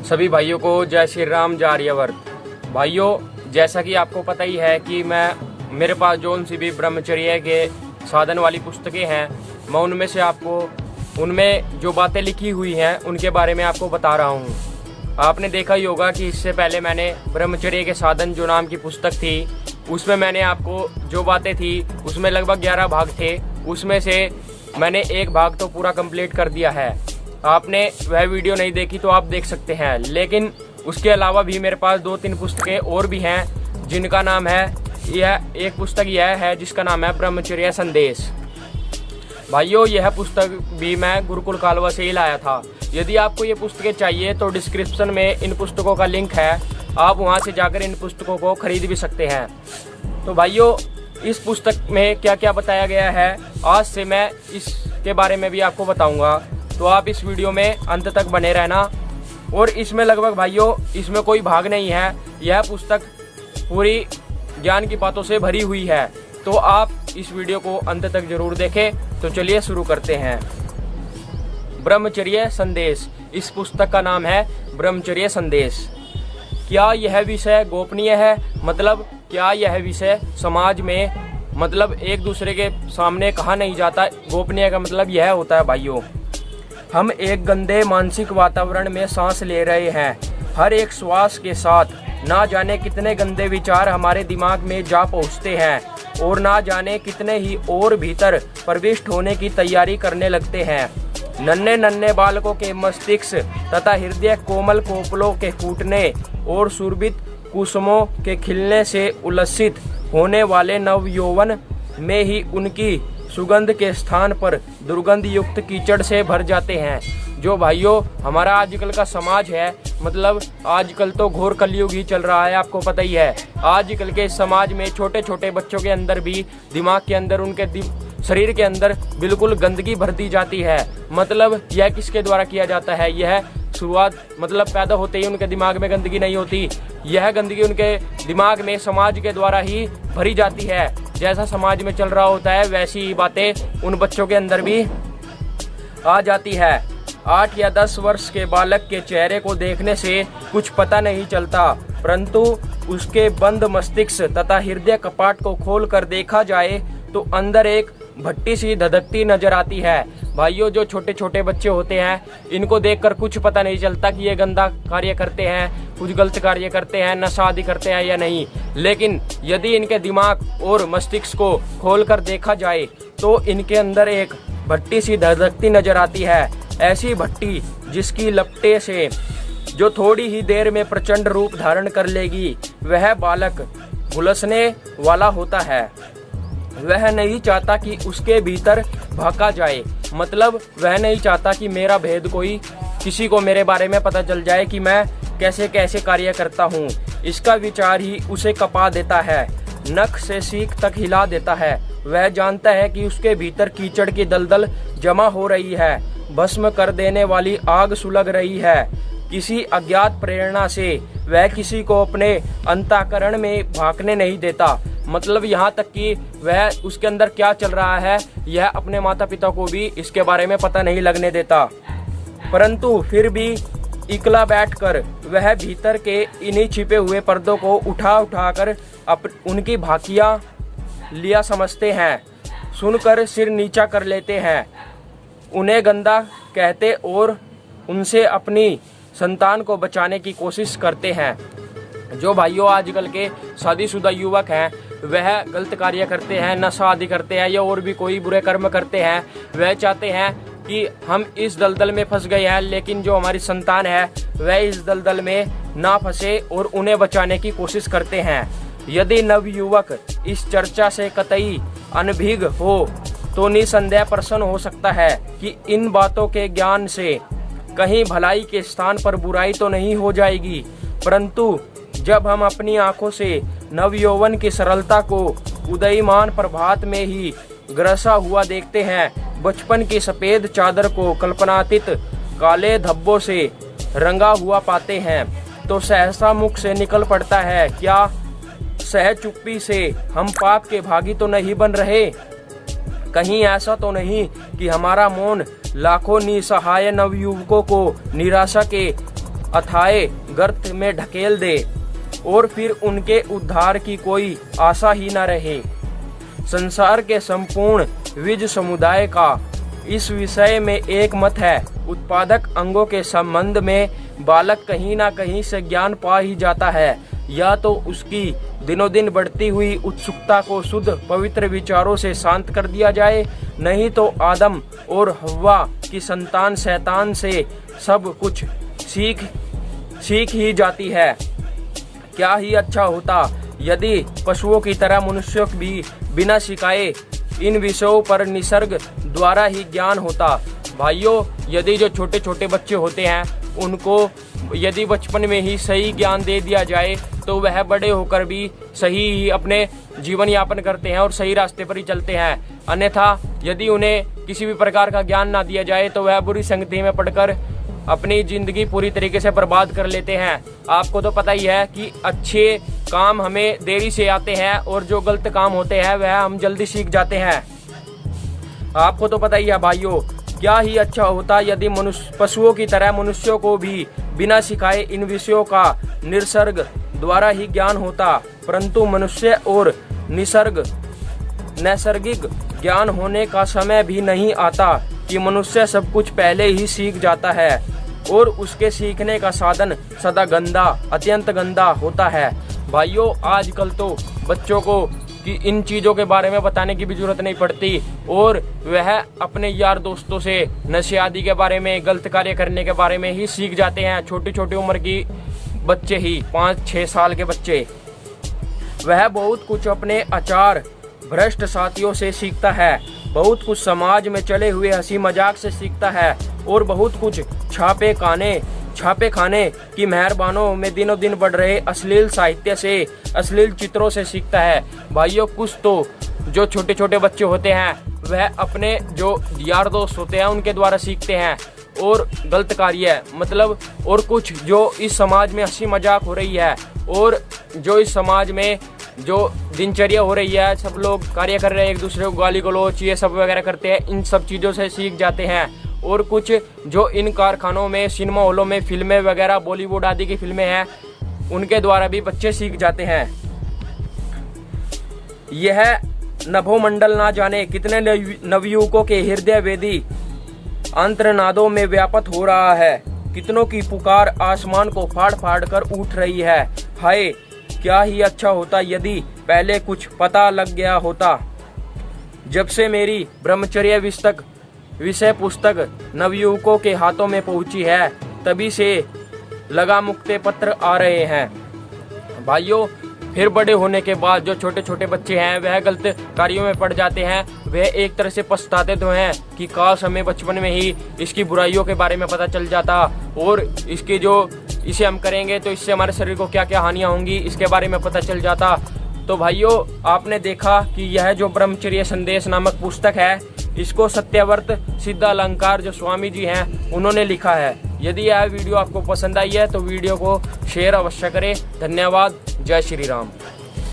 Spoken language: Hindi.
सभी भाइयों को जय श्री राम जय आर्यावर्त। भाइयों, जैसा कि आपको पता ही है कि मेरे पास जो सी भी ब्रह्मचर्य के साधन वाली पुस्तकें हैं, मैं उनमें से आपको उनमें जो बातें लिखी हुई हैं उनके बारे में आपको बता रहा हूँ। आपने देखा ही होगा कि इससे पहले मैंने ब्रह्मचर्य के साधन जो नाम की पुस्तक थी, उसमें मैंने आपको जो बातें थी उसमें लगभग 11 भाग थे। उसमें से मैंने एक भाग तो पूरा कंप्लीट कर दिया है। आपने वह वीडियो नहीं देखी तो आप देख सकते हैं। लेकिन उसके अलावा भी मेरे पास 2-3 पुस्तकें और भी हैं जिनका नाम है, यह एक पुस्तक यह है जिसका नाम है ब्रह्मचर्य संदेश। भाइयों, यह पुस्तक भी मैं गुरुकुल कालवा से ही लाया था। यदि आपको ये पुस्तकें चाहिए तो डिस्क्रिप्शन में इन पुस्तकों का लिंक है, आप वहां से जाकर इन पुस्तकों को खरीद भी सकते हैं। तो भाइयों, इस पुस्तक में क्या क्या बताया गया है आज से मैं इसके बारे में भी आपको बताऊंगा, तो आप इस वीडियो में अंत तक बने रहना। और इसमें लगभग भाइयों, इसमें कोई भाग नहीं है, यह पुस्तक पूरी ज्ञान की बातों से भरी हुई है। तो आप इस वीडियो को अंत तक जरूर देखें। तो चलिए शुरू करते हैं। ब्रह्मचर्य संदेश, इस पुस्तक का नाम है ब्रह्मचर्य संदेश। क्या यह विषय गोपनीय है? मतलब क्या यह विषय समाज में मतलब एक दूसरे के सामने कहा नहीं जाता? गोपनीय का मतलब यह होता है भाइयों, हम एक गंदे मानसिक वातावरण में सांस ले रहे हैं। हर एक श्वास के साथ ना जाने कितने गंदे विचार हमारे दिमाग में जा पहुंचते हैं और ना जाने कितने ही और भीतर प्रविष्ट होने की तैयारी करने लगते हैं। नन्हे नन्हे बालकों के मस्तिष्क तथा हृदय कोमल कोपलों के फूटने और सुरभित कुसुमों के खिलने से उल्लसित होने वाले नवयौवन में ही उनकी सुगंध के स्थान पर दुर्गंध युक्त कीचड़ से भर जाते हैं। जो भाइयों हमारा आजकल का समाज है, मतलब आजकल तो घोर कलयुग ही चल रहा है, आपको पता ही है। आजकल के समाज में छोटे छोटे बच्चों के अंदर भी दिमाग के अंदर, उनके शरीर के अंदर बिल्कुल गंदगी भर दी जाती है। मतलब यह किसके द्वारा किया जाता है? यह शुरुआत मतलब पैदा होते ही उनके दिमाग में गंदगी नहीं होती, यह गंदगी उनके दिमाग में समाज के द्वारा ही भरी जाती है। जैसा समाज में चल रहा होता है वैसी ही बातें उन बच्चों के अंदर भी आ जाती है। 8 या 10 वर्ष के बालक के चेहरे को देखने से कुछ पता नहीं चलता, परंतु उसके बंद मस्तिष्क तथा हृदय कपाट को खोल कर देखा जाए तो अंदर एक भट्टी सी धधकती नजर आती है। भाइयों, जो छोटे छोटे बच्चे होते हैं, इनको देखकर कुछ पता नहीं चलता कि ये गंदा कार्य करते हैं, कुछ गलत कार्य करते हैं, नशा आदि करते हैं या नहीं। लेकिन यदि इनके दिमाग और मस्तिष्क को खोलकर देखा जाए तो इनके अंदर एक भट्टी सी धधकती नजर आती है। ऐसी भट्टी जिसकी लपटे से जो थोड़ी ही देर में प्रचंड रूप धारण कर लेगी। वह बालक झुलसने वाला होता है। वह नहीं चाहता कि उसके भीतर भागा जाए, मतलब वह नहीं चाहता कि मेरा भेद कोई किसी को मेरे बारे में पता चल जाए कि मैं कैसे कैसे कार्य करता हूँ। इसका विचार ही उसे कपा देता है, नख से सीख तक हिला देता है। वह जानता है कि उसके भीतर कीचड़ की दलदल जमा हो रही है, भस्म कर देने वाली आग सुलग रही है। किसी अज्ञात प्रेरणा से वह किसी को अपने अंतःकरण में भागने नहीं देता। मतलब यहाँ तक कि वह उसके अंदर क्या चल रहा है यह अपने माता पिता को भी इसके बारे में पता नहीं लगने देता। परंतु फिर भी इकला बैठकर वह भीतर के इन्हीं छिपे हुए पर्दों को उठा कर उनकी भाकियां लिया समझते हैं, सुनकर सिर नीचा कर लेते हैं, उन्हें गंदा कहते और उनसे अपनी संतान को बचाने की कोशिश करते हैं। जो भाइयों आजकल के शादीशुदा युवक हैं, वह गलत कार्य करते हैं, नशा आदि करते हैं या और भी कोई बुरे कर्म करते हैं। वह चाहते हैं कि हम इस दलदल में फंस गए हैं, लेकिन जो हमारी संतान है वह इस दलदल में ना फंसे और उन्हें बचाने की कोशिश करते हैं। यदि नवयुवक इस चर्चा से कतई अनभिज्ञ हो तो निसंदेह प्रसन्न हो सकता है कि इन बातों के ज्ञान से कहीं भलाई के स्थान पर बुराई तो नहीं हो जाएगी। परंतु जब हम अपनी आंखों से नवयौवन की सरलता को उदयमान प्रभात में ही ग्रसा हुआ देखते हैं, बचपन की सफेद चादर को कल्पनातीत काले धब्बों से रंगा हुआ पाते हैं, तो सहसा मुख से निकल पड़ता है, क्या सहज चुप्पी से हम पाप के भागी तो नहीं बन रहे? कहीं ऐसा तो नहीं कि हमारा मौन लाखों निसहाय नवयुवकों को निराशा के अथाए गर्त में ढकेल दे और फिर उनके उद्धार की कोई आशा ही न रहे। संसार के संपूर्ण विज समुदाय का इस विषय में एक मत है। उत्पादक अंगों के संबंध में बालक कहीं ना कहीं से ज्ञान पा ही जाता है, या तो उसकी दिनों दिन बढ़ती हुई उत्सुकता को शुद्ध पवित्र विचारों से शांत कर दिया जाए, नहीं तो आदम और हव्वा की संतान शैतान से सब कुछ सीख ही जाती है। क्या ही अच्छा होता यदि पशुओं की तरह मनुष्यों भी बिना सिखाए इन विषयों पर निसर्ग द्वारा ही ज्ञान होता। भाइयों, यदि जो छोटे छोटे बच्चे होते हैं उनको यदि बचपन में ही सही ज्ञान दे दिया जाए तो वह बड़े होकर भी सही ही अपने जीवन यापन करते हैं और सही रास्ते पर ही चलते हैं। अन्यथा यदि उन्हें किसी भी प्रकार का ज्ञान ना दिया जाए तो वह बुरी संगति में पड़कर अपनी जिंदगी पूरी तरीके से बर्बाद कर लेते हैं। आपको तो पता ही है कि अच्छे काम हमें देरी से आते हैं और जो गलत काम होते हैं वह हम जल्दी सीख जाते हैं। आपको तो पता ही है भाइयों, क्या ही अच्छा होता यदि पशुओं की तरह मनुष्यों को भी बिना सिखाए इन विषयों का निसर्ग द्वारा ही ज्ञान होता। परंतु मनुष्य और नैसर्गिक ज्ञान होने का समय भी नहीं आता कि मनुष्य सब कुछ पहले ही सीख जाता है और उसके सीखने का साधन सदा गंदा, अत्यंत गंदा होता है। भाइयों, आजकल तो बच्चों को कि इन चीज़ों के बारे में बताने की भी जरूरत नहीं पड़ती और वह अपने यार दोस्तों से नशे आदि के बारे में, गलत कार्य करने के बारे में ही सीख जाते हैं। छोटी छोटी उम्र की बच्चे ही, 5-6 साल के बच्चे, वह बहुत कुछ अपने आचार भ्रष्ट साथियों से सीखता है, बहुत कुछ समाज में चले हुए हंसी मजाक से सीखता है और बहुत कुछ छापे खाने की मेहरबानों में दिनों दिन बढ़ रहे अश्लील साहित्य से, अश्लील चित्रों से सीखता है। भाइयों, कुछ तो जो छोटे छोटे बच्चे होते हैं वह अपने जो यार दोस्त होते हैं उनके द्वारा सीखते हैं और गलत कार्य मतलब, और कुछ जो इस समाज में हंसी मजाक हो रही है और जो इस समाज में जो दिनचर्या हो रही है, सब लोग कार्य कर रहे हैं, एक दूसरे को गाली गलौच ये सब वगैरह करते हैं, इन सब चीज़ों से सीख जाते हैं। और कुछ जो इन कारखानों में, सिनेमा हॉलों में फिल्में वगैरह, बॉलीवुड आदि की फिल्में हैं, उनके द्वारा भी बच्चे सीख जाते हैं। यह नभोमंडल ना जाने कितने नवयुवकों के हृदय वेदी अंतर्नादों में व्याप्त हो रहा है, कितनों की पुकार आसमान को फाड़ फाड़ कर उठ रही है। हाय, क्या ही अच्छा होता यदि पहले कुछ पता लग गया होता। जब से मेरी ब्रह्मचर्य विषय पुस्तक नवयुवकों के हाथों में पहुंची है, तभी से लगा मुक्ते पत्र आ रहे हैं। भाइयों, फिर बड़े होने के बाद जो छोटे छोटे बच्चे हैं वह गलत कार्यों में पड़ जाते हैं। वह एक तरह से पछताते तो हैं कि काश हमें बचपन में ही इसकी बुराइयों के बारे में पता चल जाता और इसके जो इसे हम करेंगे तो इससे हमारे शरीर को क्या क्या हानियां होंगी इसके बारे में पता चल जाता। तो भाइयों, आपने देखा कि यह जो ब्रह्मचर्य संदेश नामक पुस्तक है, इसको सत्यव्रत सिद्धालंकार जो स्वामी जी हैं उन्होंने लिखा है। यदि यह वीडियो आपको पसंद आई है तो वीडियो को शेयर अवश्य करें। धन्यवाद। जय श्री राम।